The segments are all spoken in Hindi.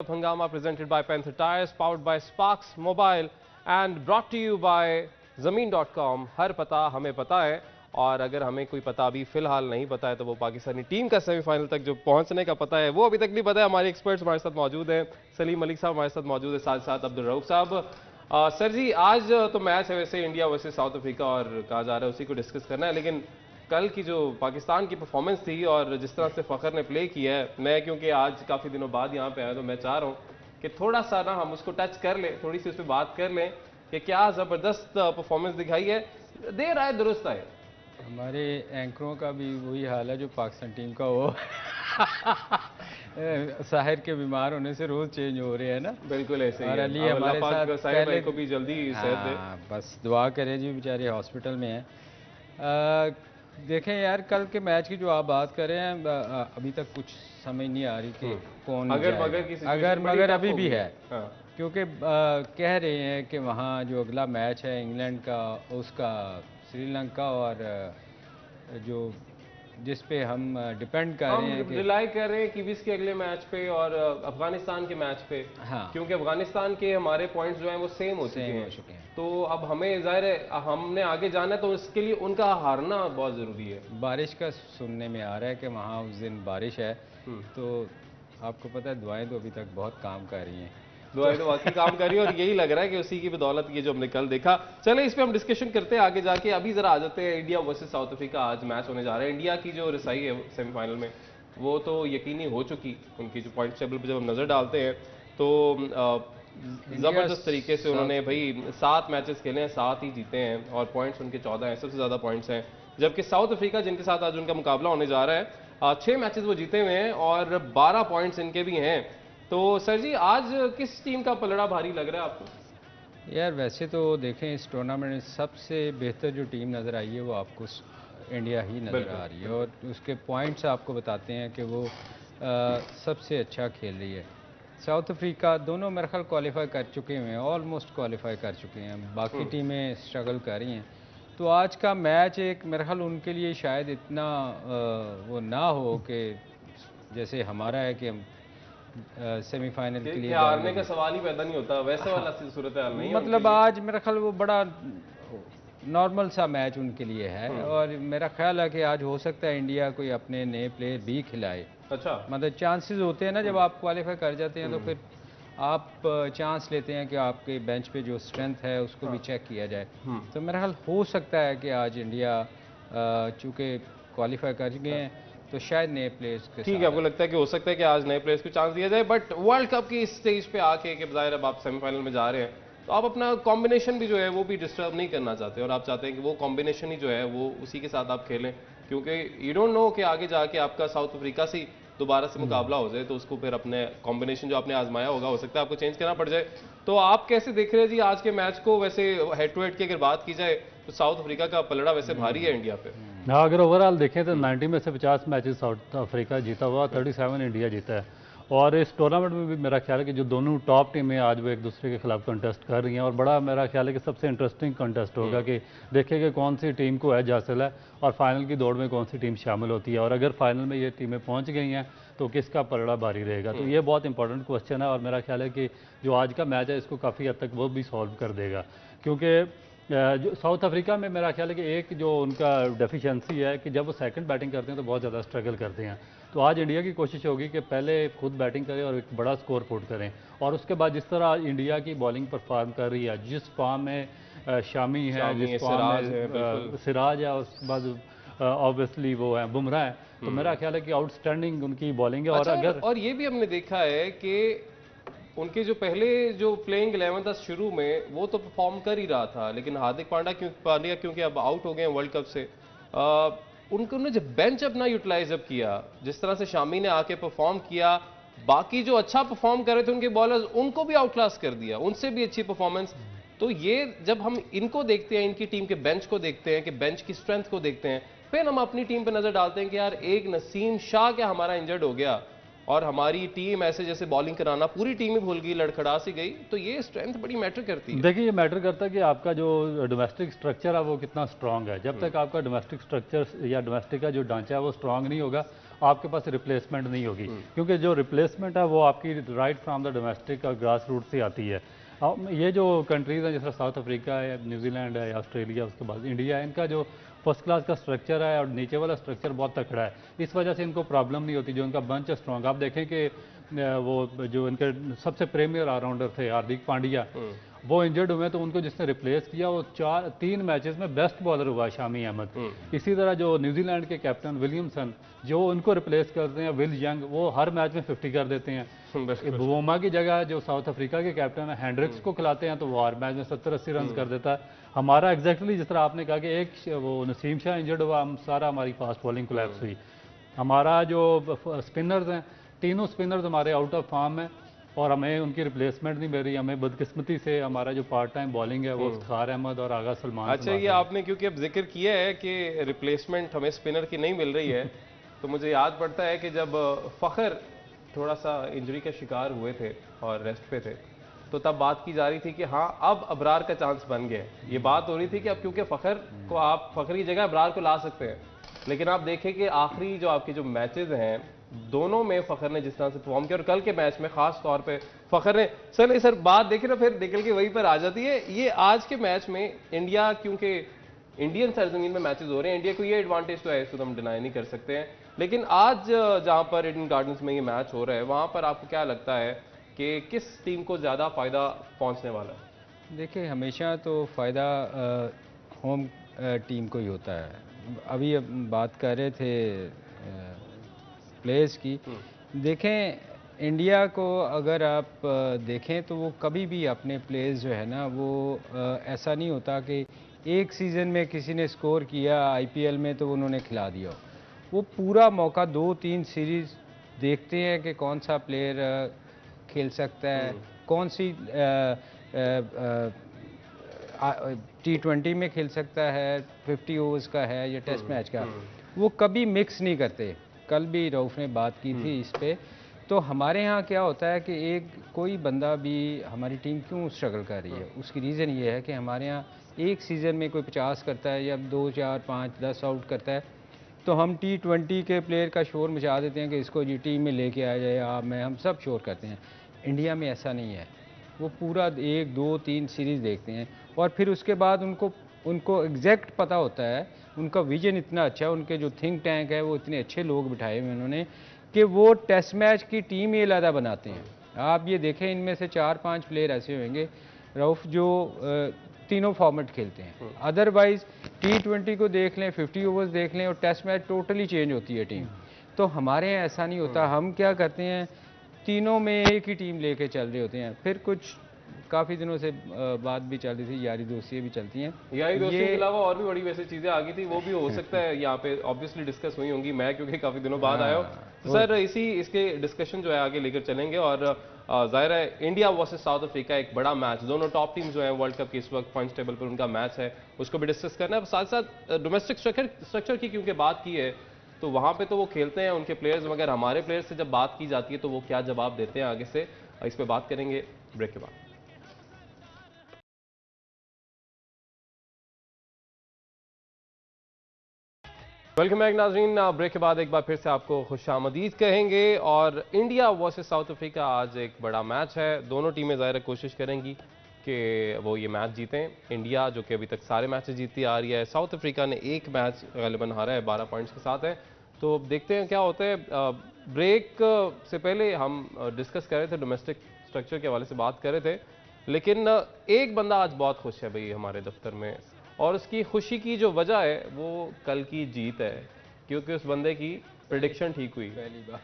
Sport Hungama presented by Panther Tires, powered by Sparks Mobile and brought to you by Zameen.com। हर पता हमें पता है, और अगर हमें कोई पता अभी फिलहाल नहीं पता है तो वो पाकिस्तानी टीम का सेमीफाइनल तक जो पहुंचने का पता है वो अभी तक नहीं पता है। हमारे एक्सपर्ट्स हमारे साथ मौजूद हैं, सलीम मलिक साहब हमारे साथ मौजूद है, साथ साथ अब्दुल रऊफ साहब। सर जी, आज तो मैच है वैसे इंडिया वर्सेस साउथ अफ्रीका और कहा जा रहा है उसी को डिस्कस करना है, लेकिन कल की जो पाकिस्तान की परफॉर्मेंस थी और जिस तरह से फ़खर ने प्ले किया है, मैं क्योंकि आज काफ़ी दिनों बाद यहाँ पे आया तो मैं चाह रहा हूँ कि थोड़ा सा ना हम उसको टच कर लें, थोड़ी सी उस पर बात कर लें कि क्या ज़बरदस्त परफॉर्मेंस दिखाई है। देर आए दुरुस्त आए। हमारे एंकरों का भी वही हाल है जो पाकिस्तान टीम का हो साहिर के बीमार होने से रोज चेंज हो रहे हैं ना। बिल्कुल ऐसे ही और है। अली हमारे साथ पहले को भी जल्दी सेहत दे। बस दुआ करें जी, बेचारे हॉस्पिटल में हैं। देखें यार, कल के मैच की जो आप बात कर रहे हैं, अभी तक कुछ समझ नहीं आ रही कि कौन अगर मगर अभी भी है। हाँ। क्योंकि कह रहे हैं कि वहाँ जो अगला मैच है इंग्लैंड का, उसका श्रीलंका और जो जिस पे हम डिपेंड कर रहे हैं, रिलाई कर रहे हैं किवीज के अगले मैच पे और अफगानिस्तान के मैच पे। हाँ, क्योंकि अफगानिस्तान के हमारे पॉइंट्स जो हैं वो सेम हो चुके हैं, तो अब हमें जाहिर है हमने आगे जाना है, तो उसके लिए उनका हारना बहुत ज़रूरी है। बारिश का सुनने में आ रहा है कि वहाँ उस दिन बारिश है, तो आपको पता है दुआएं तो अभी तक बहुत काम कर रही हैं। दुआएं तो वाकई काम कर रही है और यही लग रहा है कि उसी की बदौलत ये जो हमने कल देखा। चले इस पे हम डिस्कशन करते हैं आगे जाके। अभी जरा आ जाते हैं इंडिया वर्सेस साउथ अफ्रीका। आज मैच होने जा रहा है। इंडिया की जो रसाई है सेमीफाइनल में वो तो यकीनी हो चुकी। उनकी जो पॉइंट टेबल पर जब हम नजर डालते हैं तो जबरदस्त तरीके से उन्होंने भाई 7 मैचेस खेले हैं, 7 ही जीते हैं और पॉइंट्स उनके 14 हैं, सबसे ज्यादा पॉइंट्स हैं। जबकि साउथ अफ्रीका जिनके साथ आज उनका मुकाबला होने जा रहा है, 6 मैचेस वो जीते हुए हैं और 12 पॉइंट्स इनके भी हैं। तो सर जी, आज किस टीम का पलड़ा भारी लग रहा है आपको? यार वैसे तो देखें, इस टूर्नामेंट में सबसे बेहतर जो टीम नज़र आई है वो आपको इंडिया ही नज़र आ रही है, और उसके पॉइंट्स आपको बताते हैं कि वो सबसे अच्छा खेल रही है। साउथ अफ्रीका दोनों मेरे ख्याल क्वालिफाई कर चुके हुए हैं, ऑलमोस्ट क्वालिफाई कर चुके हैं, बाकी टीमें स्ट्रगल कर रही हैं। तो आज का मैच एक मेरे ख्याल उनके लिए शायद इतना वो ना हो कि जैसे हमारा है कि हम सेमीफाइनल के लिए हारने का सवाल ही पैदा नहीं होता, वैसे वाला सूरत हाल नहीं है। मतलब आज मेरा ख्याल वो बड़ा नॉर्मल सा मैच उनके लिए है, और मेरा ख्याल है कि आज हो सकता है इंडिया कोई अपने नए प्लेयर भी खिलाए। अच्छा, मतलब चांसेस होते हैं ना, जब आप क्वालिफाई कर जाते हैं तो फिर आप चांस लेते हैं कि आपके बेंच पे जो स्ट्रेंथ है उसको भी चेक किया जाए। तो मेरा ख्याल हो सकता है कि आज इंडिया चूँकि क्वालिफाई कर गए हैं तो शायद नए प्लेयर्स के ठीक है, आपको लगता है कि हो सकता है कि आज नए प्लेयर्स को चांस दिया जाए। बट वर्ल्ड कप की इस स्टेज पे आके कि ज़ाहिर अब आप सेमीफाइनल में जा रहे हैं, तो आप अपना कॉम्बिनेशन भी जो है वो भी डिस्टर्ब नहीं करना चाहते, और आप चाहते हैं कि वो कॉम्बिनेशन ही जो है वो उसी के साथ आप खेलें, क्योंकि यू डोंट नो कि आगे जाके आपका साउथ अफ्रीका से दोबारा से मुकाबला हो जाए, तो उसको फिर अपने कॉम्बिनेशन जो आपने आजमाया होगा हो सकता है आपको चेंज करना पड़ जाए। तो आप कैसे देख रहे हैं जी आज के मैच को? वैसे हेड टू हेड की अगर बात की जाए तो साउथ अफ्रीका का पलड़ा वैसे भारी है इंडिया पे। हाँ, अगर ओवरऑल देखें तो 90 में से 50 मैचेस साउथ अफ्रीका जीता हुआ, 37 इंडिया जीता है। और इस टूर्नामेंट में भी मेरा ख्याल है कि जो दोनों टॉप टीमें आज वो एक दूसरे के खिलाफ कंटेस्ट कर रही हैं, और बड़ा मेरा ख्याल है कि सबसे इंटरेस्टिंग कंटेस्ट होगा कि देखें कि कौन सी टीम को एज हासिल है और फाइनल की दौड़ में कौन सी टीम शामिल होती है, और अगर फाइनल में ये टीमें पहुँच गई हैं तो किसका पलड़ा भारी रहेगा। तो ये बहुत इंपॉर्टेंट क्वेश्चन है, और मेरा ख्याल है कि जो आज का मैच है इसको काफ़ी हद तक वो भी सॉल्व कर देगा। क्योंकि जो साउथ अफ्रीका में मेरा ख्याल है कि एक जो उनका डेफिशिएंसी है कि जब वो सेकंड बैटिंग करते हैं तो बहुत ज़्यादा स्ट्रगल करते हैं। तो आज इंडिया की कोशिश होगी कि पहले खुद बैटिंग करें और एक बड़ा स्कोर पुट करें, और उसके बाद जिस तरह इंडिया की बॉलिंग परफॉर्म कर रही है, जिस फॉर्म में शामी है, जिस फॉर्म में सिराज है, उसके बाद ऑब्वियसली वो है बुमराह है, तो मेरा ख्याल है कि आउटस्टैंडिंग उनकी बॉलिंग है। और ये भी हमने देखा है कि उनके जो पहले जो प्लेइंग 11 था शुरू में वो तो परफॉर्म कर ही रहा था, लेकिन हार्दिक पांड्या क्योंकि अब आउट हो गए हैं वर्ल्ड कप से, उन्होंने जब बेंच अपना यूटिलाइज अब किया, जिस तरह से शामी ने आके परफॉर्म किया, बाकी जो अच्छा परफॉर्म कर रहे थे उनके बॉलर्स उनको भी आउट क्लास कर दिया, उनसे भी अच्छी परफॉर्मेंस। तो ये जब हम इनको देखते हैं, इनकी टीम के बेंच को देखते हैं, कि बेंच की स्ट्रेंथ को देखते हैं, फिर हम अपनी टीम पर नजर डालते हैं कि यार एक नसीम शाह क्या हमारा इंजर्ड हो गया, और हमारी टीम ऐसे जैसे बॉलिंग कराना पूरी टीम ही भूल गई, लड़खड़ा सी गई, तो ये स्ट्रेंथ बड़ी मैटर करती है। देखिए, ये मैटर करता है कि आपका जो डोमेस्टिक स्ट्रक्चर है वो कितना स्ट्रांग है। जब तक आपका डोमेस्टिक स्ट्रक्चर या डोमेस्टिक का जो ढांचा है वो स्ट्रांग नहीं होगा, आपके पास रिप्लेसमेंट नहीं होगी, क्योंकि जो रिप्लेसमेंट है वो आपकी राइट फ्रॉम द डोमेस्टिक और ग्रास रूट से आती है। ये जो कंट्रीज़ हैं जैसे साउथ अफ्रीका है, न्यूजीलैंड है, ऑस्ट्रेलिया, उसके बाद इंडिया है, इनका जो फर्स्ट क्लास का स्ट्रक्चर है और नीचे वाला स्ट्रक्चर बहुत तकड़ा है, इस वजह से इनको प्रॉब्लम नहीं होती। जो इनका बंच है स्ट्रॉन्ग, आप देखें कि वो जो इनके सबसे प्रीमियर ऑलराउंडर थे हार्दिक पांड्या, वो इंजर्ड हुए तो उनको जिसने रिप्लेस किया वो 3 मैचेस में बेस्ट बॉलर हुआ शामी अहमद। इसी तरह जो न्यूजीलैंड के कैप्टन विलियमसन जो उनको रिप्लेस करते हैं, विल यंग, वो हर मैच में 50 कर देते हैं। बुमा की जगह जो साउथ अफ्रीका के कैप्टन है हैंड्रिक्स को खिलाते हैं तो वो हर मैच में 70-80 रन कर देता है। हमारा एग्जैक्टली जिस तरह आपने कहा कि एक वो नसीम शाह इंजर्ड हुआ, हम सारा हमारी फास्ट बॉलिंग कोलैप्स हुई। हमारा जो स्पिनर्स हैं, तीनों स्पिनर्स हमारे आउट ऑफ फॉर्म है और हमें उनकी रिप्लेसमेंट नहीं मिल रही। हमें बदकिस्मती से हमारा जो पार्ट टाइम बॉलिंग है वो इफ्तिखार अहमद और आगा सलमान। अच्छा, ये आपने क्योंकि अब जिक्र किया है कि रिप्लेसमेंट हमें स्पिनर की नहीं मिल रही है तो मुझे याद पड़ता है कि जब फ़खर थोड़ा सा इंजरी का शिकार हुए थे और रेस्ट पे थे तो तब बात की जा रही थी कि हाँ अब अबरार का चांस बन गया। ये बात हो रही थी कि अब क्योंकि फ़खर को आप फ़खर की जगह अबरार को ला सकते हैं, लेकिन आप देखें कि आखिरी जो आपके जो मैचेस हैं दोनों में फ़खर ने जिस तरह से परफॉर्म किया और कल के मैच में खास तौर पे फ़खर ने सर बात देखें ना फिर निकल के वहीं पर आ जाती है। ये आज के मैच में इंडिया, क्योंकि इंडियन सरजमीन में मैचेस हो रहे हैं, इंडिया को ये एडवांटेज तो है, इसको तो हम डिनाई नहीं कर सकते हैं, लेकिन आज जहां पर ईडन गार्डन्स में ये मैच हो रहा है वहां पर आपको क्या लगता है कि किस टीम को ज़्यादा फ़ायदा पहुंचने वाला है? देखिए, हमेशा तो फ़ायदा होम टीम को ही होता है। अभी अब बात कर रहे थे प्लेयर्स की, देखें इंडिया को अगर आप देखें तो वो कभी भी अपने प्लेयर्स जो है ना वो ऐसा नहीं होता कि एक सीज़न में किसी ने स्कोर किया आईपीएल में तो उन्होंने खिला दिया। वो पूरा मौका 2-3 सीरीज़ देखते हैं कि कौन सा प्लेयर खेल सकता है, कौन सी T20 में खेल सकता है, 50 ओवर्स का है या टेस्ट मैच का, वो कभी मिक्स नहीं करते। कल भी रऊफ़ ने बात की थी इस पे। तो हमारे यहाँ क्या होता है कि एक कोई बंदा भी हमारी टीम क्यों स्ट्रगल कर रही है, उसकी रीज़न ये है कि हमारे यहाँ एक सीज़न में कोई 50 करता है या 2, 4, 5, 10 आउट करता है तो हम T20 के प्लेयर का शोर मचा देते हैं कि इसको जी टीम में लेके आ जाए, आप मैं हम सब शोर करते हैं। इंडिया में ऐसा नहीं है, वो पूरा 1, 2, 3 सीरीज़ देखते हैं और फिर उसके बाद उनको एग्जैक्ट पता होता है, उनका विजन इतना अच्छा है, उनके जो थिंक टैंक है वो इतने अच्छे लोग बिठाए हुए उन्होंने कि वो टेस्ट मैच की टीम ही अलग बनाते हैं। आप ये देखें, इनमें से 4-5 प्लेयर ऐसे होंगे रऊफ़ जो तीनों फॉर्मेट खेलते हैं। अदरवाइज T20 को देख लें, 50 ओवर्स देख लें और टेस्ट मैच टोटली चेंज होती है टीम। तो हमारे यहाँ ऐसा नहीं होता। हम क्या करते हैं, तीनों में एक ही टीम लेके चल रहे होते हैं। फिर कुछ काफ़ी दिनों से बात भी चल रही थी, यारी दोस्ती भी चलती हैं। यारी दोस्ती के अलावा और भी बड़ी वैसे चीज़ें आ गई थी, वो भी हो सकता है यहाँ पे ऑब्वियसली डिस्कस हुई होंगी। मैं क्योंकि काफ़ी दिनों बाद आया हूँ तो सर इसके डिस्कशन जो है आगे लेकर चलेंगे। और जाहिर है इंडिया वर्सेस साउथ अफ्रीका एक बड़ा मैच, दोनों टॉप टीम जो है वर्ल्ड कप की इस वक्त पॉइंट्स टेबल पर उनका मैच है, उसको भी डिस्कस करना है। साथ साथ डोमेस्टिक स्ट्रक्चर की क्योंकि बात की है तो वहाँ पे तो वो खेलते हैं उनके प्लेयर्स, मगर हमारे प्लेयर्स से जब बात की जाती है तो वो क्या जवाब देते हैं आगे से, इस पर बात करेंगे ब्रेक के बाद। वेलकम बैक नाजरीन, ब्रेक के बाद एक बार फिर से आपको खुशामदीद कहेंगे। और इंडिया वर्सेस साउथ अफ्रीका आज एक बड़ा मैच है, दोनों टीमें ज़ाहिर कोशिश करेंगी कि वो ये मैच जीतें। इंडिया जो कि अभी तक सारे मैचेस जीतती आ रही है, साउथ अफ्रीका ने एक मैच गालिबन हारा है, 12 पॉइंट्स के साथ है। तो देखते हैं क्या होता है। ब्रेक से पहले हम डिस्कस कर रहे थे, डोमेस्टिक स्ट्रक्चर के हवाले से बात कर रहे थे, लेकिन एक बंदा आज बहुत खुश है भाई हमारे दफ्तर में, और उसकी खुशी की जो वजह है वो कल की जीत है, क्योंकि उस बंदे की प्रेडिक्शन ठीक हुई पहली बार।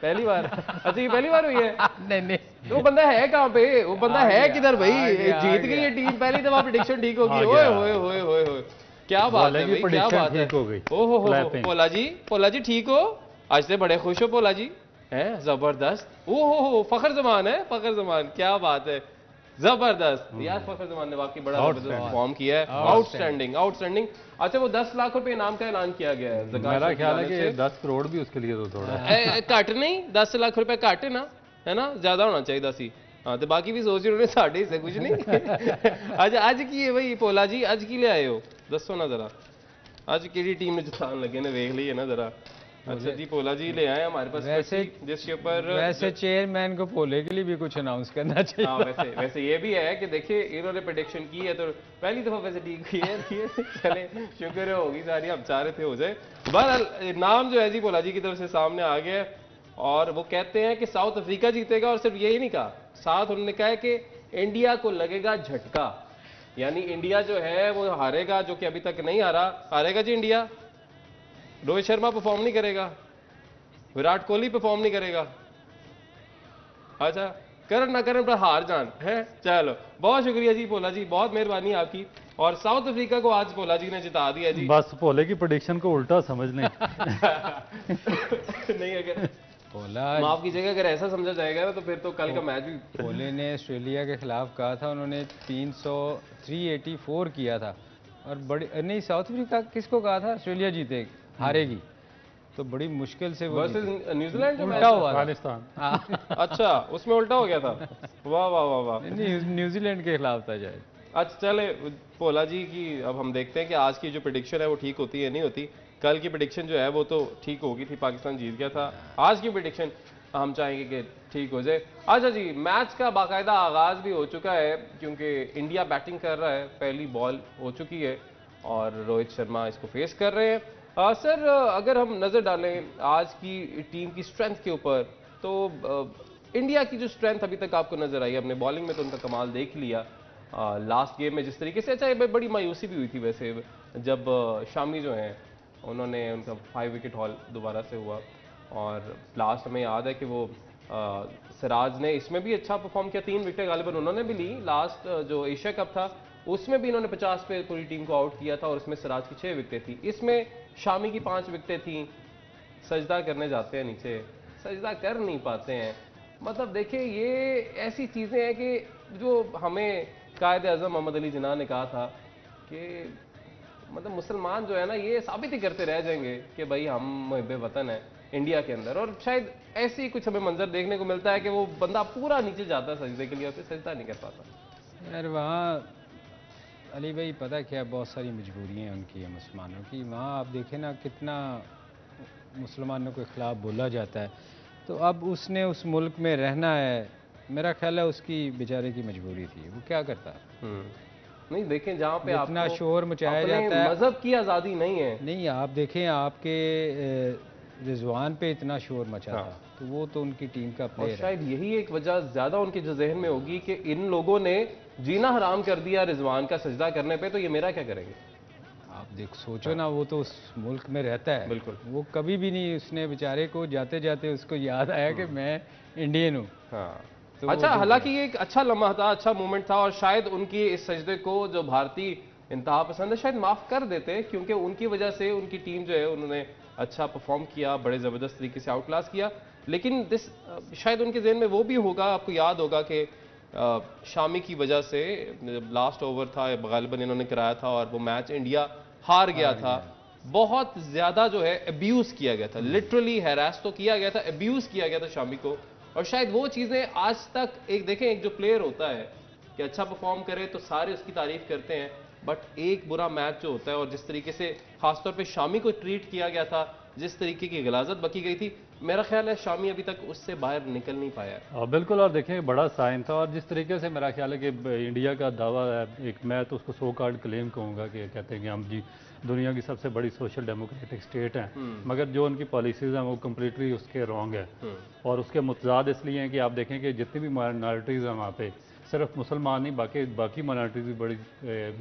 पहली बार? अच्छा, ये पहली बार हुई है? नहीं तो वो बंदा है कहाँ पे, वो बंदा है किधर भाई? जीत गई है टीम, पहली दफा प्रेडिक्शन ठीक होगी। ओए होए होए होए होए, क्या बात है भाई, क्या बात है। ओहो हो पोला जी ठीक हो, आज से बड़े खुश हो पोला जी, हैं जबरदस्त। ओहो हो फखर जमान है, फखर जमान, क्या बात है। जबरदस्त यार, फखर जमान ने वाकई बड़ा जबरदस्त परफॉर्म किया है, आउटस्टैंडिंग आउटस्टैंडिंग। अच्छा, वो 10 लाख रुपए इनाम का ऐलान किया गया है, मेरा ख्याल है कि 10 करोड़ भी उसके लिए तो थोड़ा घट नहीं, 10 लाख रुपए घट है ना, है ना, ज्यादा होना चाहिए सी। हाँ, तो बाकी भी सोच रहे साढ़े से कुछ नहीं। अज की है भाई पोला जी, अज की ले आए हो, दसो ना जरा, अज कि टीम ने जितान लगे ने, देख ली है ना जरा। अच्छा जी, पोला जी ले आए हमारे पास वैसे, जिसके ऊपर वैसे चेयरमैन को पोले के लिए भी कुछ अनाउंस करना चाहिए। हाँ, वैसे ये भी है कि देखिए इन्होंने प्रेडिक्शन की है तो पहली दफा वैसे ठीक हुई है। चले शुक्र होगी सारी, हम चाह रहे थे हो जाए। बहरहाल नाम जो है जी पोला जी की तरफ से सामने आ गया है और वो कहते हैं कि साउथ अफ्रीका जीतेगा, और सिर्फ यही नहीं कहा, साथ उन्होंने कहा है कि इंडिया को लगेगा झटका, यानी इंडिया जो है वो हारेगा, जो कि अभी तक नहीं हारेगा जी इंडिया। रोहित शर्मा परफॉर्म नहीं करेगा, विराट कोहली परफॉर्म नहीं करेगा, अच्छा करन ना करन पर हार जान है। चलो बहुत शुक्रिया जी पोला जी, बहुत मेहरबानी आपकी। और साउथ अफ्रीका को आज पोला जी ने जिता दिया जी। बस पोले की प्रेडिक्शन को उल्टा समझ लें। नहीं, अगर पोला माफ कीजिएगा, अगर ऐसा समझा जाएगा ना तो फिर तो कल का मैच भी। पोले ने ऑस्ट्रेलिया के खिलाफ कहा था, उन्होंने 384 किया था, और बड़ी नहीं, साउथ अफ्रीका किसको कहा था ऑस्ट्रेलिया जीतेगी हारेगी, तो बड़ी मुश्किल से वो न्यूजीलैंड उल्टा हुआ अफगानिस्तान। अच्छा, उसमें उल्टा हो गया था, वाह वाह वाह वाह। न्यूजीलैंड के खिलाफ था शायद। अच्छा चले पोला जी की, अब हम देखते हैं कि आज की जो प्रेडिक्शन है वो ठीक होती है नहीं होती। कल की प्रेडिक्शन जो है वो तो ठीक हो गई थी, पाकिस्तान जीत गया था। आज की प्रेडिक्शन हम चाहेंगे कि ठीक हो जाए। अच्छा जी, मैच का बाकायदा आगाज भी हो चुका है, क्योंकि इंडिया बैटिंग कर रहा है, पहली बॉल हो चुकी है और रोहित शर्मा इसको फेस कर रहे हैं। सर, अगर हम नज़र डालें आज की टीम की स्ट्रेंथ के ऊपर, तो इंडिया की जो स्ट्रेंथ अभी तक आपको नजर आई, अपने बॉलिंग में तो उनका कमाल देख लिया लास्ट गेम में जिस तरीके से। अच्छा, बड़ी मायूसी भी हुई थी वैसे जब शामी जो हैं उन्होंने, उनका 5 विकेट हॉल दोबारा से हुआ, और लास्ट हमें याद है कि वो सिराज ने इसमें भी अच्छा परफॉर्म किया, 3 विकेट गालिबन उन्होंने भी ली। लास्ट जो एशिया कप था उसमें भी इन्होंने 50 पे पूरी टीम को आउट किया था, और इसमें सिराज की 6 विकेटें थी, इसमें शामी की 5 विकेटें थी। सजदा करने जाते हैं नीचे, सजदा कर नहीं पाते हैं। मतलब देखिए, ये ऐसी चीज़ें हैं कि जो हमें कायद आज़म मोहम्मद अली जिन्ना ने कहा था कि मतलब मुसलमान जो है ना, ये साबित ही करते रह जाएंगे कि भाई हम मुहिब्बे वतन है इंडिया के अंदर। और शायद ऐसे ही कुछ हमें मंजर देखने को मिलता है कि वो बंदा पूरा नीचे जाता है सजदे के लिए, और फिर सजदा नहीं कर पाता। यार वहाँ अली भाई पता क्या, बहुत सारी मजबूरियाँ हैं उनकी, मुसलमानों की। वहाँ आप देखें ना, कितना मुसलमानों के ख़िलाफ़ बोला जाता है, तो अब उसने उस मुल्क में रहना है, मेरा ख्याल है उसकी बेचारे की मजबूरी थी, वो क्या करता है। नहीं देखें, जहाँ पे इतना शोर मचाया जाता है, मजहब की आज़ादी नहीं है। नहीं, आप देखें आपके रिजवान पे इतना शोर मचा था, तो वो तो उनकी टीम का प्लेयर है। शायद यही एक वजह ज़्यादा उनके जो जहन में होगी कि इन लोगों ने जीना हराम कर दिया रिजवान का सजदा करने पे, तो ये मेरा क्या करेंगे। आप देख सोचो ना, वो तो उस मुल्क में रहता है, बिल्कुल, वो कभी भी नहीं, उसने बेचारे को जाते जाते उसको याद आया कि मैं इंडियन हूँ। हाँ, तो अच्छा, हालांकि ये एक अच्छा लम्हा था, अच्छा मोमेंट था, और शायद उनकी इस सजदे को जो भारतीय इंतहा पसंद है शायद माफ़ कर देते, क्योंकि उनकी वजह से उनकी टीम जो है उन्होंने अच्छा परफॉर्म किया, बड़े ज़बरदस्त तरीके से आउट क्लास किया। लेकिन शायद उनके जहन में वो भी होगा, आपको याद होगा कि शामी की वजह से लास्ट ओवर था, गालिबन इन्होंने कराया था और वो मैच इंडिया हार गया था। बहुत ज़्यादा जो है अब्यूज़ किया गया था, लिटरली हैरास तो किया गया था, अब्यूज़ किया गया था शामी को। और शायद वो चीज़ें आज तक, एक देखें, एक जो प्लेयर होता है कि अच्छा परफॉर्म करे तो सारे उसकी तारीफ करते हैं, बट एक बुरा मैच जो होता है, और जिस तरीके से खासतौर पे शामी को ट्रीट किया गया था, जिस तरीके की गलाजत बकी गई थी, मेरा ख्याल है शामी अभी तक उससे बाहर निकल नहीं पाया। बिल्कुल, और देखें बड़ा साइन था, और जिस तरीके से मेरा ख्याल है कि इंडिया का दावा है, एक मैं तो उसको सो कार्ड क्लेम कहूँगा कि कहते हैं कि हम जी दुनिया की सबसे बड़ी सोशल डेमोक्रेटिक स्टेट हैं, मगर जो उनकी पॉलिसीज़ हैं वो कम्प्लीटली उसके रॉन्ग है। और उसके मुतजाद इसलिए हैं कि आप देखें कि जितनी भी माइनॉरिटीज़ हैं वहाँ पे, सिर्फ मुसलमान नहीं, बाकी माइनॉरिटीज़ भी बड़ी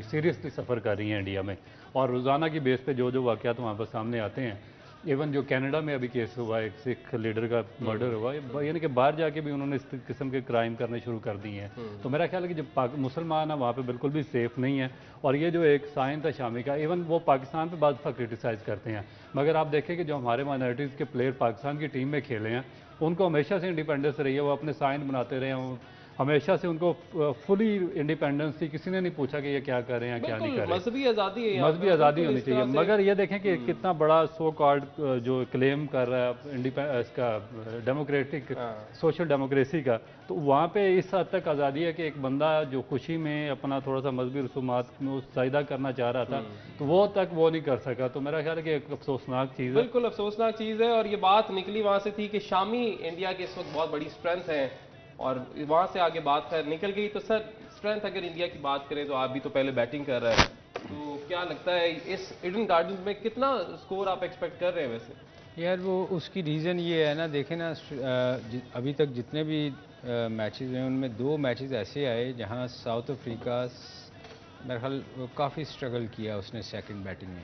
सीरियसली सफ़र कर रही हैं इंडिया में। और रोज़ाना की बेस पे जो वाक़यात वहाँ पर सामने आते हैं, इवन जो कनाडा में अभी केस हुआ, एक सिख लीडर का मर्डर हुआ, यानी कि बाहर जाके भी उन्होंने इस किस्म के क्राइम करने शुरू कर दिए हैं। तो मेरा ख्याल है कि जब मुसलमान है वहाँ पे बिल्कुल भी सेफ नहीं है। और ये जो एक साइन था शामी का, इवन वो पाकिस्तान पे बाद क्रिटिसाइज़ करते हैं, मगर आप देखें कि जो हमारे माइनॉरिटीज़ के प्लेयर पाकिस्तान की टीम में खेले हैं, उनको हमेशा से इंडिपेंडेंस रही है, वो अपने साइन बनाते रहे हैं, हमेशा से उनको फुली इंडिपेंडेंस थी, किसी ने नहीं पूछा कि ये क्या कर रहे हैं क्या नहीं कर रहे। मजहबी आज़ादी है, मजहबी आज़ादी होनी चाहिए। मगर ये देखें कि कितना बड़ा सो कॉल्ड जो क्लेम कर रहा है इसका डेमोक्रेटिक सोशल डेमोक्रेसी का, तो वहाँ पे इस हद तक आज़ादी है कि एक बंदा जो खुशी में अपना थोड़ा सा मजहबी रसूमात में साइदा करना चाह रहा था, तो वो तक वो नहीं कर सका। तो मेरा ख्याल है कि एक अफसोसनाक चीज़ है, बिल्कुल अफसोसनाक चीज़ है। और ये बात निकली वहाँ से थी कि शामी इंडिया की इस वक्त बहुत बड़ी स्ट्रेंथ है, और वहाँ से आगे बात खैर निकल गई। तो सर, स्ट्रेंथ अगर इंडिया की बात करें तो आप भी तो पहले बैटिंग कर रहे हैं, तो क्या लगता है इस ईडन गार्डन्स में कितना स्कोर आप एक्सपेक्ट कर रहे हैं वैसे? यार वो उसकी रीज़न ये है ना, देखें ना, अभी तक जितने भी मैचेस हैं उनमें 2 मैचेस ऐसे आए जहां साउथ अफ्रीका मेरे ख्याल काफ़ी स्ट्रगल किया उसने सेकंड बैटिंग में।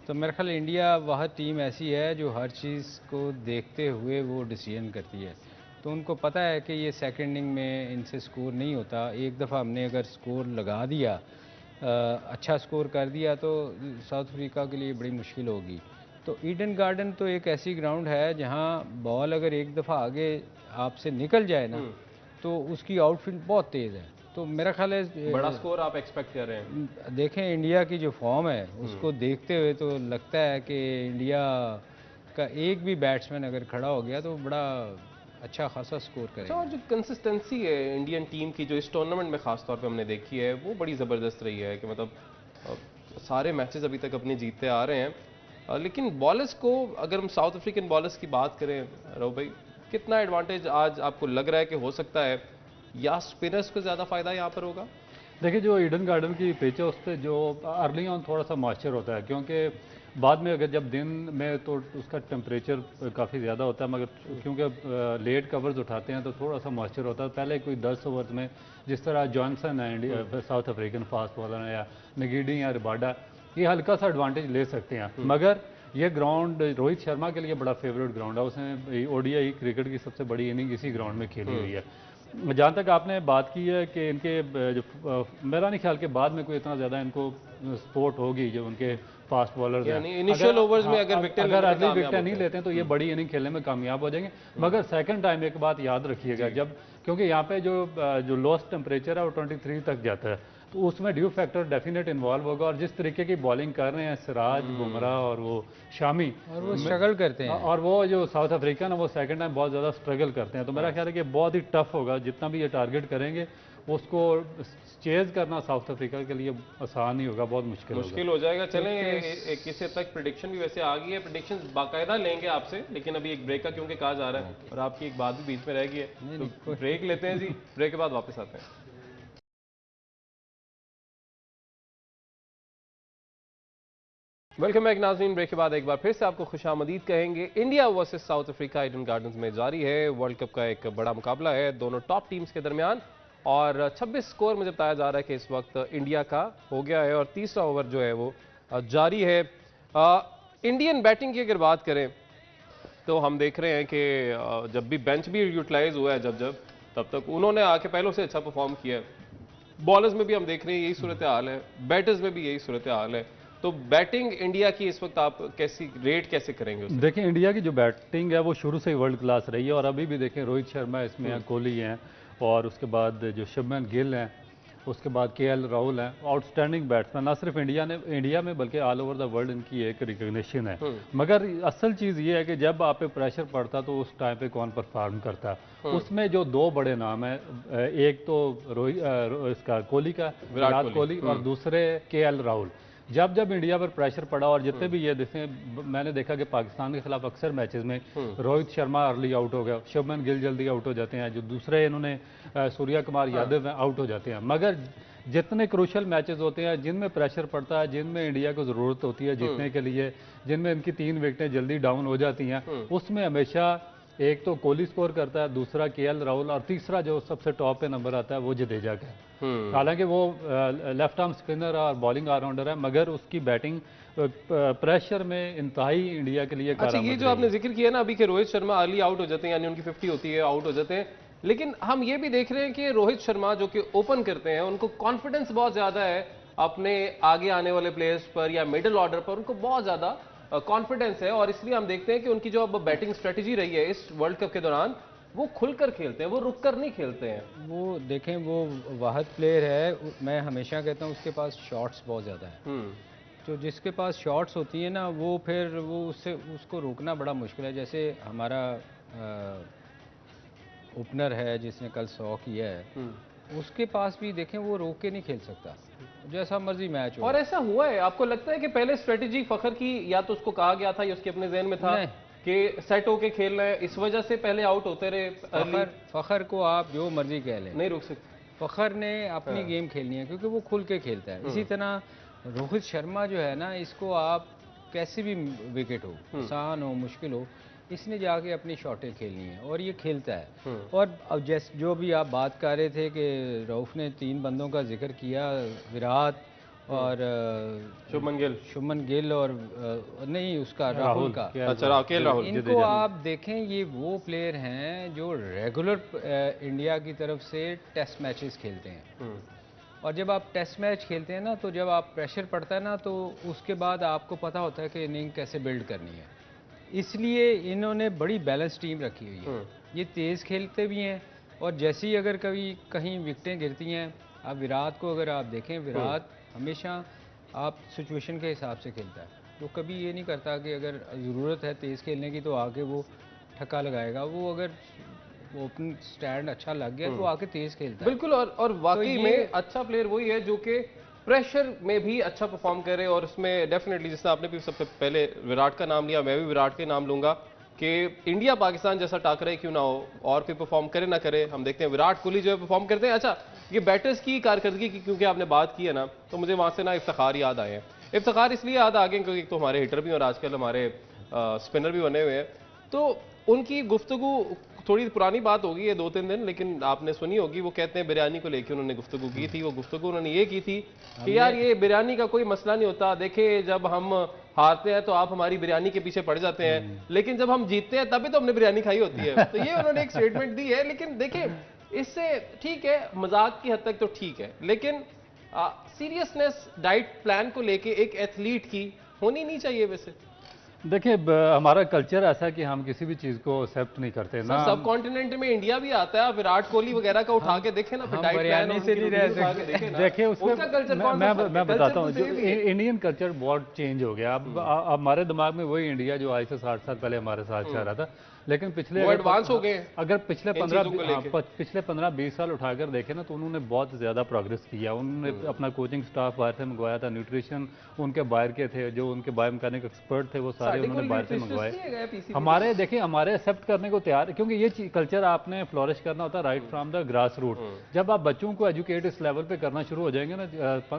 तो मेरे ख्याल इंडिया वह टीम ऐसी है जो हर चीज़ को देखते हुए वो डिसीजन करती है। तो उनको पता है कि ये सेकंड इनिंग में इनसे स्कोर नहीं होता, एक दफ़ा हमने अगर स्कोर लगा दिया, अच्छा स्कोर कर दिया, तो साउथ अफ्रीका के लिए बड़ी मुश्किल होगी। तो ईडन गार्डन तो एक ऐसी ग्राउंड है जहां बॉल अगर एक दफ़ा आगे आपसे निकल जाए ना, तो उसकी आउटफील्ड बहुत तेज़ है। तो मेरा ख्याल है बड़ा स्कोर आप एक्सपेक्ट कर रहे हैं? देखें इंडिया की जो फॉर्म है उसको देखते हुए तो लगता है कि इंडिया का एक भी बैट्समैन अगर खड़ा हो गया तो बड़ा अच्छा खासा स्कोर करेगा। और जो कंसिस्टेंसी है इंडियन टीम की जो इस टूर्नामेंट में खासतौर पे हमने देखी है, वो बड़ी ज़बरदस्त रही है कि मतलब सारे मैचेस अभी तक अपने जीतते आ रहे हैं। लेकिन बॉलर्स को, अगर हम साउथ अफ्रीकन बॉलर्स की बात करें राव भाई, कितना एडवांटेज आज आपको लग रहा है कि हो सकता है, या स्पिनर्स को ज़्यादा फ़ायदा यहाँ पर होगा? देखिए जो ईडन गार्डन की पिच है उस पर जो अर्ली ऑन थोड़ा सा मॉइस्चर होता है, क्योंकि बाद में अगर जब दिन में तो उसका टेम्परेचर काफ़ी ज़्यादा होता है, मगर क्योंकि लेट कवर्स उठाते हैं तो थोड़ा सा मॉइस्चर होता है। पहले कोई 10 ओवर्स में जिस तरह जॉनसन है India south African fast bowler है, या नगीडी या रिबाडा, ये हल्का सा एडवांटेज ले सकते हैं। मगर ये ग्राउंड रोहित शर्मा के लिए बड़ा फेवरेट ग्राउंड है, उसने ओडीआई क्रिकेट की सबसे बड़ी इनिंग इसी ग्राउंड में खेली हुई है। जहाँ तक आपने बात की है कि इनके जो मेरा नहीं ख्याल के बाद में कोई इतना ज़्यादा इनको सपोर्ट होगी जो उनके फास्ट बॉलर्स हैं। इनिशियल ओवर्स में अगर अर्ली विकेट नहीं लेते हैं तो ये बड़ी इनिंग खेलने में कामयाब हो जाएंगे। मगर सेकंड टाइम एक बात याद रखिएगा, जब क्योंकि यहाँ पे जो लोएस्ट टेम्परेचर है वो 23 तक जाता है, तो उसमें ड्यू फैक्टर डेफिनेट इन्वॉल्व होगा। और जिस तरीके की बॉलिंग कर रहे हैं सिराज, बुमराह और वो शामी, और वो स्ट्रगल करते हैं, और वो जो साउथ अफ्रीका है वो सेकंड टाइम बहुत ज़्यादा स्ट्रगल करते हैं। तो मेरा ख्याल है कि बहुत ही टफ होगा, जितना भी ये टारगेट करेंगे उसको चेज करना साउथ अफ्रीका के लिए आसान नहीं होगा, बहुत मुश्किल हो जाएगा। चलें, किसी तक प्रेडिक्शन भी वैसे आ गई है, प्रेडिक्शन बाकायदा लेंगे आपसे, लेकिन अभी एक ब्रेक का क्योंकि कहा जा रहा है और आपकी एक बात भी बीच में रह गई है, तो ब्रेक लेते हैं जी, ब्रेक के बाद वापस आते हैं। वेलकम बैक नाज़रीन, ब्रेक के बाद एक बार फिर से आपको खुशामदीद कहेंगे। India versus south Africa Eden gardens में जारी है। वर्ल्ड कप का एक बड़ा मुकाबला है दोनों टॉप टीम्स के दरमियान, और 26 स्कोर मुझे बताया जा रहा है कि इस वक्त इंडिया का हो गया है, और तीसरा ओवर जो है वो जारी है। इंडियन बैटिंग की अगर बात करें तो हम देख रहे हैं कि जब भी बेंच भी यूटिलाइज हुआ है तब तक उन्होंने आके पहलों से अच्छा परफॉर्म किया है। बॉलर्स में भी हम देख रहे हैं यही सूरत हाल है, बैटर्स में भी यही सूरत हाल है। तो बैटिंग इंडिया की इस वक्त आप कैसे करेंगे उसे? देखिए इंडिया की जो बैटिंग है वो शुरू से ही वर्ल्ड क्लास रही है, और अभी भी देखें रोहित शर्मा इसमें हैं, कोहली हैं, और उसके बाद जो शुभमन गिल हैं, उसके बाद केएल राहुल हैं, आउटस्टैंडिंग बैट्समैन। ना सिर्फ इंडिया में बल्कि ऑल ओवर द वर्ल्ड इनकी एक रिकग्निशन है। मगर असल चीज़ ये है कि जब आप पे प्रेशर पड़ता तो उस टाइम पे कौन परफॉर्म करता है। उसमें जो 2 बड़े नाम हैं, एक तो इसका कोहली का, विराट कोहली, और दूसरे केएल राहुल। जब इंडिया पर प्रेशर पड़ा, और जितने भी ये देखें, मैंने देखा कि पाकिस्तान के खिलाफ अक्सर मैचेस में रोहित शर्मा अर्ली आउट हो गया, शुभमन गिल जल्दी आउट हो जाते हैं, जो दूसरे इन्होंने सूर्या कुमार यादव हैं आउट हो जाते हैं। मगर जितने क्रूशल मैचेस होते हैं जिनमें प्रेशर पड़ता है, जिनमें इंडिया को ज़रूरत होती है जीतने के लिए, जिनमें इनकी 3 विकेटें जल्दी डाउन हो जाती हैं, उसमें हमेशा एक तो कोहली स्कोर करता है, दूसरा केएल राहुल, और तीसरा जो सबसे टॉप पे नंबर आता है वो जडेजा का है। हालांकि वो लेफ्ट आर्म स्पिनर और बॉलिंग ऑलराउंडर है, मगर उसकी बैटिंग प्रेशर में इंतहाई इंडिया के लिए। अच्छा, ये जो आपने जिक्र किया ना अभी कि रोहित शर्मा अर्ली आउट हो जाते हैं, यानी उनकी 50 होती है, आउट हो जाते हैं, लेकिन हम ये भी देख रहे हैं कि रोहित शर्मा जो कि ओपन करते हैं उनको कॉन्फिडेंस बहुत ज्यादा है अपने आगे आने वाले प्लेयर्स पर या मिडिल ऑर्डर पर, उनको बहुत ज्यादा कॉन्फिडेंस है। और इसलिए हम देखते हैं कि उनकी जो अब बैटिंग स्ट्रेटेजी रही है इस वर्ल्ड कप के दौरान, वो खुलकर खेलते हैं, वो रुक कर नहीं खेलते हैं। वो देखें, वो वाहिद प्लेयर है, मैं हमेशा कहता हूँ उसके पास शॉट्स बहुत ज़्यादा है। तो जिसके पास शॉट्स होती हैं ना, वो फिर वो उसको रोकना बड़ा मुश्किल है। जैसे हमारा ओपनर है जिसने कल 100 किया है, उसके पास भी देखें वो रोक के नहीं खेल सकता, जैसा मर्जी मैच हो। और ऐसा हुआ है, आपको लगता है कि पहले स्ट्रेटेजी फखर की या तो उसको कहा गया था या उसके अपने जहन में था कि सेट होके खेलना है, इस वजह से पहले आउट होते रहे? फखर को आप जो मर्जी कह लें, नहीं रोक सकते। फखर ने अपनी गेम खेलनी है क्योंकि वो खुल के खेलता है। इसी तरह रोहित शर्मा जो है ना, इसको आप कैसे भी विकेट हो, आसान हो मुश्किल हो, इसने जाके अपनी शॉटें खेलनी है और ये खेलता है। और अब जैसे जो भी आप बात कर रहे थे कि रऊफ ने 3 बंदों का जिक्र किया, विराट और शुभमन गिल और नहीं उसका राहुल का। अच्छा, राहुल। इनको आप देखें, ये वो प्लेयर हैं जो रेगुलर इंडिया की तरफ से टेस्ट मैचेस खेलते हैं। और जब आप टेस्ट मैच खेलते हैं ना, तो जब आप प्रेशर पड़ता है ना, तो उसके बाद आपको पता होता है कि इनिंग कैसे बिल्ड करनी है। इसलिए इन्होंने बड़ी बैलेंस टीम रखी हुई है। ये तेज़ खेलते भी हैं और जैसे ही अगर कभी कहीं विकेटें गिरती हैं, आप विराट को अगर आप देखें, विराट हमेशा आप सिचुएशन के हिसाब से खेलता है। तो कभी ये नहीं करता कि अगर ज़रूरत है तेज़ खेलने की तो आके वो ठक्का लगाएगा। वो अगर ओपन स्टैंड अच्छा लग गया तो आके तेज़ खेलता है। बिल्कुल। और वाकई में अच्छा प्लेयर वही है जो कि प्रेशर में भी अच्छा परफॉर्म करे। और इसमें डेफिनेटली, जिसने आपने भी सबसे पहले विराट का नाम लिया, मैं भी विराट के नाम लूंगा कि इंडिया पाकिस्तान जैसा टाकरा ही क्यों ना हो और कोई परफॉर्म करे ना करे, हम देखते हैं विराट कोहली जो है परफॉर्म करते हैं। अच्छा, ये बैटर्स की कारकर्दगी की क्योंकि आपने बात की है ना, तो मुझे वहां से ना इफ्तिखार याद आए हैं। इफ्तिखार इसलिए याद आ गए क्योंकि तो हमारे हिटर भी और आजकल हमारे स्पिनर भी बने हुए हैं, तो उनकी गुफ्तगू थोड़ी पुरानी बात होगी ये 2-3 दिन, लेकिन आपने सुनी होगी, वो कहते हैं बिरयानी को लेकर उन्होंने गुफ्तगू की थी। वो गुफ्तगू उन्होंने ये की थी कि यार ये बिरयानी का कोई मसला नहीं होता, देखिए जब हम हारते हैं तो आप हमारी बिरयानी के पीछे पड़ जाते हैं, लेकिन जब हम जीतते हैं तभी तो हमने बिरयानी खाई होती है। तो ये उन्होंने एक स्टेटमेंट दी है। लेकिन देखिए, इससे ठीक है, मजाक की हद तक तो ठीक है, लेकिन सीरियसनेस डाइट प्लान को लेके एक एथलीट की होनी नहीं चाहिए। वैसे देखिए, हमारा कल्चर ऐसा है कि हम किसी भी चीज को एक्सेप्ट नहीं करते ना। सब कॉन्टिनेंट में इंडिया भी आता है, विराट कोहली वगैरह का उठा के देखे ना, डाइट प्लान से नहीं रह सकते। देखिए उसमें मैं बताता हूँ, इंडियन कल्चर बहुत चेंज हो गया। अब हमारे दिमाग में वही इंडिया जो आज से 60 साल पहले हमारे साथ चल रहा था, लेकिन पिछले एडवांस हो गए। अगर पिछले 15-20 साल उठाकर देखें ना, तो उन्होंने बहुत ज्यादा प्रोग्रेस किया। उन्होंने अपना कोचिंग स्टाफ बाहर से मंगवाया था, न्यूट्रिशन उनके बाहर के थे, जो उनके बायोमैकेनिक एक्सपर्ट थे वो सारे उन्होंने बाहर से मंगवाए। हमारे देखिए, हमारे एक्सेप्ट करने को तैयार, क्योंकि ये कल्चर आपने फ्लोरिश करना होता है right from the grass root. जब आप बच्चों को एजुकेट इस लेवल पे करना शुरू हो जाएंगे ना,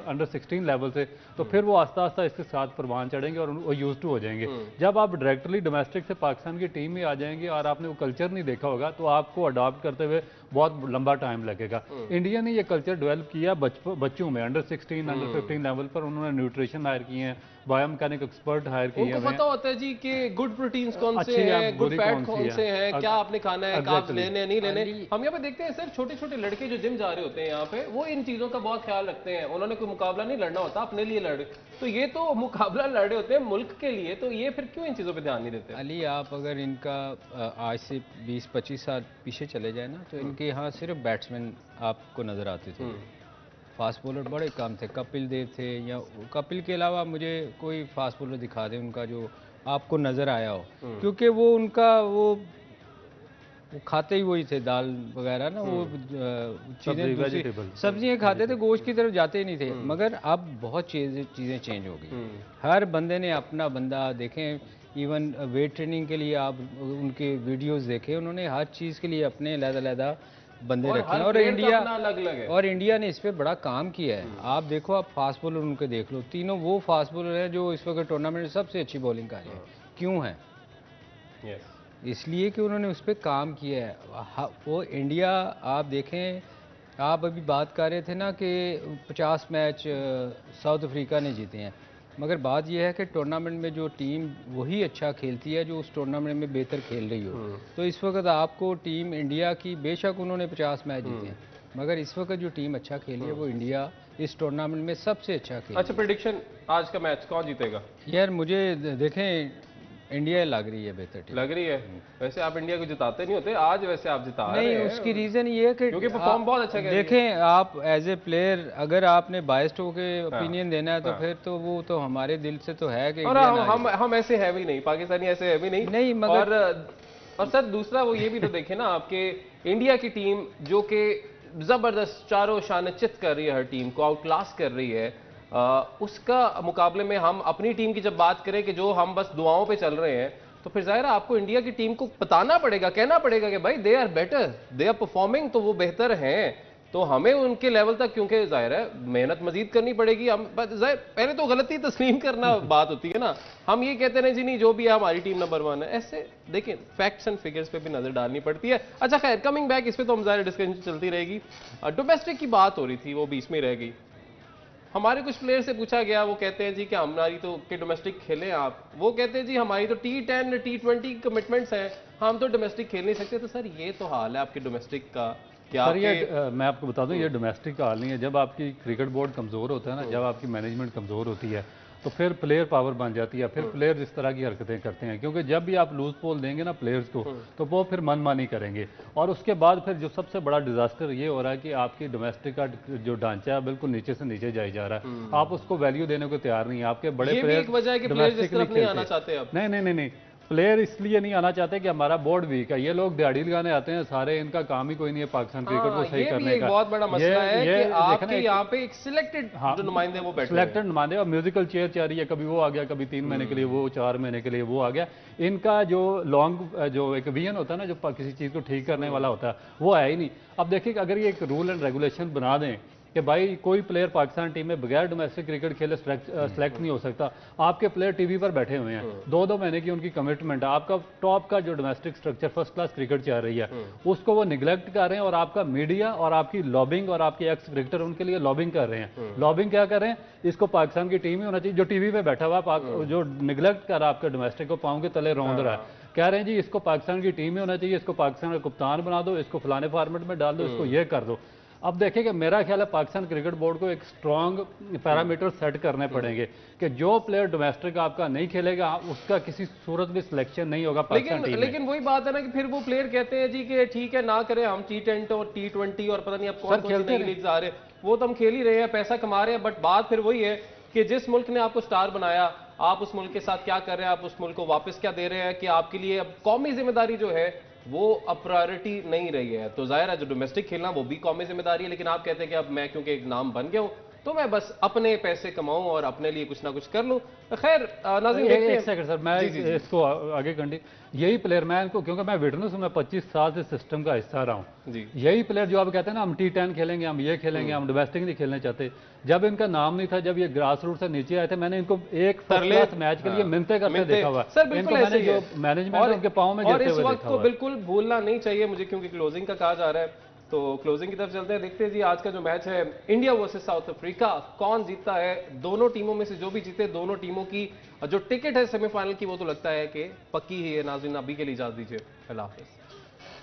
अंडर 16 लेवल से, तो फिर वो आस्ता आस्ता इसके साथ परवान चढ़ेंगे और वो यूज टू हो जाएंगे। जब आप डायरेक्टली डोमेस्टिक से पाकिस्तान की टीम में आ जाएंगे और आपने वो कल्चर नहीं देखा होगा, तो आपको अडॉप्ट करते हुए बहुत लंबा टाइम लगेगा। इंडिया ने ये कल्चर डेवलप किया बच्चों में, अंडर 16 अंडर 15 लेवल पर उन्होंने न्यूट्रिशन हायर किए हैं, बायोमैकेनिक एक्सपर्ट हायर किए हैं। उनको पता होता है जी कि गुड प्रोटीन्स कौन से हैं, गुड फैट कौन से हैं, क्या आपने खाना है, कार्ब्स लेने हैं नहीं लेने। हम यहाँ पे देखते हैं सिर्फ छोटे छोटे लड़के जो जिम जा रहे होते हैं यहाँ पे, वो इन चीजों का बहुत ख्याल रखते हैं। उन्होंने कोई मुकाबला नहीं लड़ना होता, अपने लिए लड़, तो ये तो मुकाबला लड़ रहे होते हैं मुल्क के लिए, तो ये फिर क्यों इन चीजों पर ध्यान नहीं देते? अली, आप अगर इनका आज से 20-25 साल पीछे चले जाए ना, तो इनके यहाँ सिर्फ बैट्समैन आपको नजर आते थे, फास्ट बॉलर बड़े कम थे। कपिल देव थे, या कपिल के अलावा मुझे कोई फास्ट बॉलर दिखा दे उनका जो आपको नज़र आया हो, क्योंकि वो उनका वो खाते ही वही थे, दाल वगैरह ना, वो चीज़ें सब्जियाँ खाते थे, गोश्त की तरफ जाते ही नहीं थे। मगर अब बहुत चीज़ें चेंज हो गई। हर बंदे ने अपना बंदा, देखें इवन वेट ट्रेनिंग के लिए आप उनके वीडियोस देखें, उन्होंने हर चीज़ के लिए अपने अलग-अलग बंदे रखे हैं। और इंडिया ने इस पर बड़ा काम किया है। आप देखो, आप फास्ट बॉलर उनके देख लो, तीनों वो फास्ट बॉलर हैं जो इस वक्त टूर्नामेंट में सबसे अच्छी बॉलिंग कर रहे हैं। क्यों है? इसलिए कि उन्होंने उस पर काम किया है। वो इंडिया, आप देखें, आप अभी बात कर रहे थे ना कि 50 मैच साउथ अफ्रीका ने जीते हैं, मगर बात यह है कि टूर्नामेंट में जो टीम वही अच्छा खेलती है जो उस टूर्नामेंट में बेहतर खेल रही हो। तो इस वक्त आपको टीम इंडिया की, बेशक उन्होंने 50 मैच जीते हैं, मगर इस वक्त जो टीम अच्छा खेली है वो इंडिया इस टूर्नामेंट में सबसे अच्छा खेली। अच्छा, प्रेडिक्शन आज का मैच कौन जीतेगा? यार मुझे देखें, इंडिया लग रही है बेहतर टीम। लग रही है। वैसे आप इंडिया को जिताते नहीं होते, आज वैसे आप जिता रहे हैं। नहीं, उसकी रीजन ये है कि क्योंकि परफॉर्म बहुत अच्छा कर रही है। देखें आप एज ए प्लेयर अगर आपने बायस्ड होके ओपिनियन देना है तो फिर तो वो तो हमारे दिल से तो है कि और हम ऐसे है भी नहीं, पाकिस्तानी ऐसे है भी नहीं मगर और सर दूसरा वो ये भी तो देखे ना आपके इंडिया की टीम जो कि जबरदस्त चारों शान चित कर रही है, हर टीम को आउटक्लास कर रही है, उसका मुकाबले में हम अपनी टीम की जब बात करें कि जो हम बस दुआओं पे चल रहे हैं, तो फिर जाहिर है आपको इंडिया की टीम को बताना पड़ेगा, कहना पड़ेगा कि भाई they are better, they are performing, तो वो बेहतर हैं, तो हमें उनके लेवल तक क्योंकि जाहिर है मेहनत मजीद करनी पड़ेगी। हम पहले तो गलती तस्लीम करना बात होती है ना, हम ये कहते हैं जी नहीं जो भी है हमारी टीम नंबर 1 है, ऐसे देखें फैक्ट्स एंड फिगर्स पे भी नजर डालनी पड़ती है। अच्छा खैर कमिंग बैक, इस पे तो हम जाहिर डिस्कशन चलती रहेगी। डोमेस्टिक की बात हो रही थी, वो बीच में रह गई। हमारे कुछ प्लेयर से पूछा गया, वो कहते हैं जी कि हमारी तो के डोमेस्टिक खेलें आप, वो कहते हैं जी हमारी तो T10 T20 कमिटमेंट्स हैं, हम तो डोमेस्टिक खेल नहीं सकते। तो सर ये तो हाल है आपके डोमेस्टिक का। क्या सर ये मैं आपको बता दूं, ये डोमेस्टिक का हाल नहीं है। जब आपकी क्रिकेट बोर्ड कमज़ोर होता है ना, जब आपकी मैनेजमेंट कमज़ोर होती है, तो फिर प्लेयर पावर बन जाती है, फिर प्लेयर इस तरह की हरकतें करते हैं, क्योंकि जब भी आप लूज पोल देंगे ना प्लेयर्स को, तो वो फिर मनमानी करेंगे। और उसके बाद फिर जो सबसे बड़ा डिजास्टर ये हो रहा है कि आपकी डोमेस्टिक का जो ढांचा है बिल्कुल नीचे से नीचे जाई जा रहा है, आप उसको वैल्यू देने को तैयार नहीं है। आपके बड़े प्लेयर डोमेस्टिक नहीं आना चाहते। नहीं, प्लेयर इसलिए नहीं आना चाहते कि हमारा बोर्ड वीक है। ये लोग दिहाड़ी लगाने आते हैं सारे, इनका काम ही कोई नहीं है पाकिस्तान क्रिकेट को सही करने का। बहुत बड़ा मसला है कि आपके यहाँ पे एक सिलेक्टेड जो नुमाइंदे वो बैठे, सिलेक्टेड नुमाइंदे, और म्यूजिकल चेयर चाह रही है, कभी वो आ गया, कभी 3 महीने के लिए वो, 4 महीने के लिए वो आ गया। इनका जो लॉन्ग जो एक विजन होता है ना, जो किसी चीज को ठीक करने वाला होता है, वो है ही नहीं। अब देखिए अगर ये एक रूल एंड रेगुलेशन बना दें कि भाई कोई प्लेयर पाकिस्तान टीम में बगैर डोमेस्टिक क्रिकेट खेले सेलेक्ट नहीं हो सकता। आपके प्लेयर टीवी पर बैठे हुए हैं, 2-2 महीने की उनकी कमिटमेंट है, आपका टॉप का जो domestic structure first class cricket चल रही है उसको वो निगलेक्ट कर रहे हैं, और आपका मीडिया और आपकी लॉबिंग और आपके एक्स क्रिकेटर उनके लिए लॉबिंग कर रहे हैं। लॉबिंग क्या कर रहे हैं, इसको पाकिस्तान की टीम ही होना चाहिए। जो टीवी पे बैठा हुआ जो निगलेक्ट कर आपके डोमेस्टिक को पाँव के तले रौंद रहा है, कह रहे हैं जी इसको पाकिस्तान की टीम में होना चाहिए, इसको पाकिस्तान का कप्तान बना दो, इसको फलाने फॉर्मेट में डाल दो, इसको ये कर दो। अब देखिए कि मेरा ख्याल है पाकिस्तान क्रिकेट बोर्ड को एक स्ट्रांग पैरामीटर सेट करने पड़ेंगे कि जो प्लेयर डोमेस्टिक आपका नहीं खेलेगा उसका किसी सूरत में सिलेक्शन नहीं होगा पाकिस्तान टीम में। लेकिन वही बात है ना कि फिर वो प्लेयर कहते हैं जी कि ठीक है ना करें, हम T10 और T20 और पता नहीं अब कौन कौन सी लीग्स आ रहे हैं, वो तो हम खेल ही रहे हैं, पैसा कमा रहे हैं। बट बात फिर वही है कि जिस मुल्क ने आपको स्टार बनाया, आप उस मुल्क के साथ क्या कर रहे हैं, आप उस मुल्क को वापस क्या दे रहे हैं, कि आपके लिए अब कौमी जिम्मेदारी जो है वो अब प्रायोरिटी नहीं रही है। तो जाहिर है जो डोमेस्टिक खेलना वो भी कौमी जिम्मेदारी है, लेकिन आप कहते हैं कि अब मैं क्योंकि एक नाम बन गया हूं तो मैं बस अपने पैसे कमाऊं और अपने लिए कुछ ना कुछ कर लूं। खैर नाज़रीन देखते हैं। एक सेकंड सर, मैं इसको आगे कंटिन्यू, यही प्लेयर मैं इनको, क्योंकि मैं विटनेस हूं, मैं 25 साल से सिस्टम का हिस्सा रहा हूं, यही प्लेयर जो आप कहते हैं ना हम T10 खेलेंगे, हम ये खेलेंगे, हम डोमेस्टिक नहीं खेलने चाहते, जब इनका नाम नहीं था, जब ये ग्रास रूट से नीचे आए थे, मैंने इनको एक फर्स्ट क्लास मैच के लिए मिन्नतें करते देखा हुआ सर। इनको मैंने जो मैनेजमेंट उनके पाँव में गिरते हुए देखा हुआ। इस वक्त को बिल्कुल भूलना नहीं चाहिए मुझे, क्योंकि क्लोजिंग का कहा जा रहा है, तो क्लोजिंग की तरफ चलते हैं। देखते हैं जी आज का जो मैच है इंडिया वर्सेस साउथ अफ्रीका, कौन जीतता है। दोनों टीमों में से जो भी जीते, दोनों टीमों की जो टिकट है सेमीफाइनल की वो तो लगता है कि पक्की ही है। नाज़रीन अभी के लिए इजाज़त दीजिए, अल्लाह हाफ़िज़।